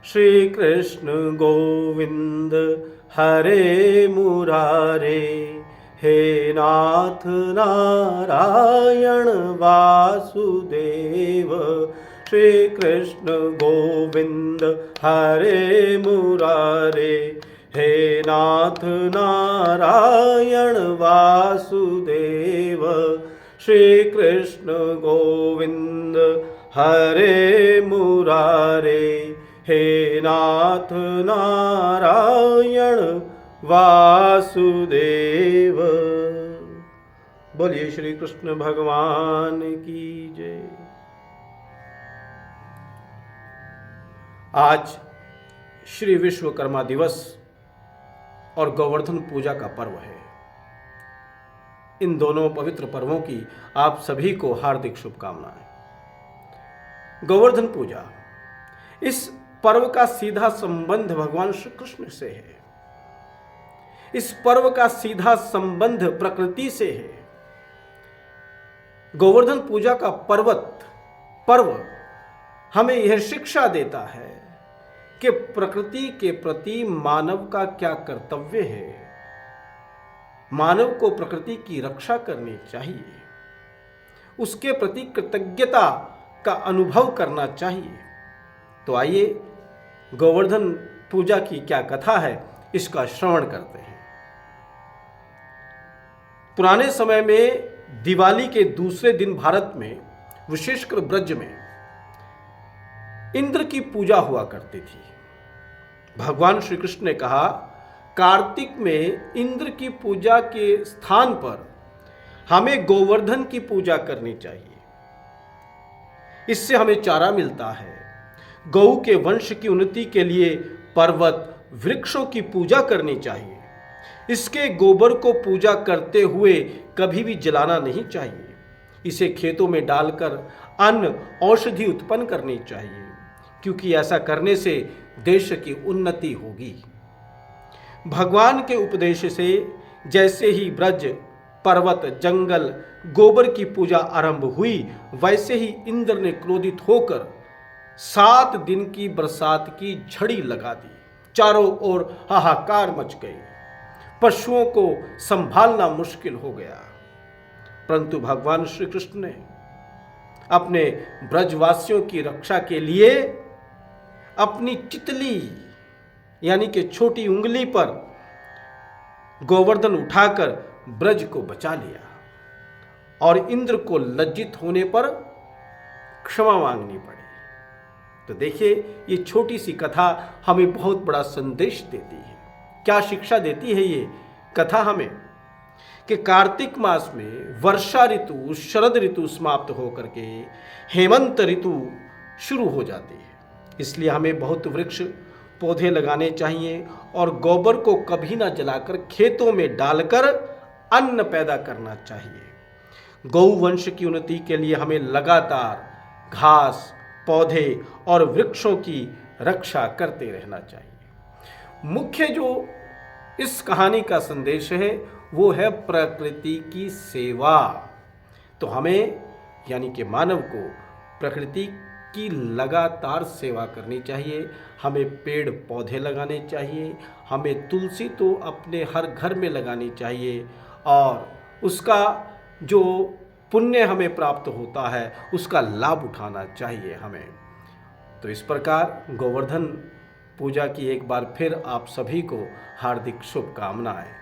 श्री कृष्ण गोविंद हरे मुरारे, हे नाथ नारायण वासुदेव। श्री कृष्ण गोविंद हरे मुरारे, हे नाथ नारायण वासुदेव। श्री कृष्ण गोविंद हरे मुरारे, हे नाथ नारायण वासुदेव। बोलिए श्री कृष्ण भगवान की जय। आज श्री विश्वकर्मा दिवस और गोवर्धन पूजा का पर्व है। इन दोनों पवित्र पर्वों की आप सभी को हार्दिक शुभकामनाएं। गोवर्धन पूजा, इस पर्व का सीधा संबंध भगवान श्री कृष्ण से है। इस पर्व का सीधा संबंध प्रकृति से है। गोवर्धन पूजा का पर्व हमें यह शिक्षा देता है कि प्रकृति के प्रति मानव का क्या कर्तव्य है। मानव को प्रकृति की रक्षा करनी चाहिए, उसके प्रति कृतज्ञता का अनुभव करना चाहिए। तो आइए गोवर्धन पूजा की क्या कथा है, इसका श्रवण करते हैं। पुराने समय में दिवाली के दूसरे दिन भारत में, विशेषकर ब्रज में, इंद्र की पूजा हुआ करती थी। भगवान श्री कृष्ण ने कहा, कार्तिक में इंद्र की पूजा के स्थान पर हमें गोवर्धन की पूजा करनी चाहिए। इससे हमें चारा मिलता है। गौ के वंश की उन्नति के लिए पर्वत वृक्षों की पूजा करनी चाहिए। इसके गोबर को पूजा करते हुए कभी भी जलाना नहीं चाहिए। इसे खेतों में डालकर अन्न औषधि उत्पन्न करनी चाहिए, क्योंकि ऐसा करने से देश की उन्नति होगी। भगवान के उपदेश से जैसे ही ब्रज, पर्वत, जंगल, गोबर की पूजा आरंभ हुई, वैसे ही इंद्र ने क्रोधित होकर 7 दिन की बरसात की झड़ी लगा दी। चारों ओर हाहाकार मच गई। पशुओं को संभालना मुश्किल हो गया। परंतु भगवान श्री कृष्ण ने अपने ब्रजवासियों की रक्षा के लिए अपनी चितली यानी कि छोटी उंगली पर गोवर्धन उठाकर ब्रज को बचा लिया और इंद्र को लज्जित होने पर क्षमा मांगनी पड़ी। तो देखिए, ये छोटी सी कथा हमें बहुत बड़ा संदेश देती है। क्या शिक्षा देती है ये कथा हमें? कि कार्तिक मास में वर्षा ऋतु, शरद ऋतु समाप्त होकर के हेमंत ऋतु शुरू हो जाती है। इसलिए हमें बहुत वृक्ष पौधे लगाने चाहिए और गोबर को कभी ना जलाकर खेतों में डालकर अन्न पैदा करना चाहिए। गौ वंश की उन्नति के लिए हमें लगातार घास, पौधे और वृक्षों की रक्षा करते रहना चाहिए। मुख्य जो इस कहानी का संदेश है वो है प्रकृति की सेवा। तो हमें यानी कि मानव को प्रकृति की लगातार सेवा करनी चाहिए। हमें पेड़ पौधे लगाने चाहिए। हमें तुलसी तो अपने हर घर में लगानी चाहिए और उसका जो पुण्य हमें प्राप्त होता है उसका लाभ उठाना चाहिए हमें। तो इस प्रकार गोवर्धन पूजा की एक बार फिर आप सभी को हार्दिक शुभकामनाएं।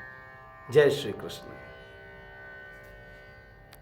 जय श्री कृष्ण।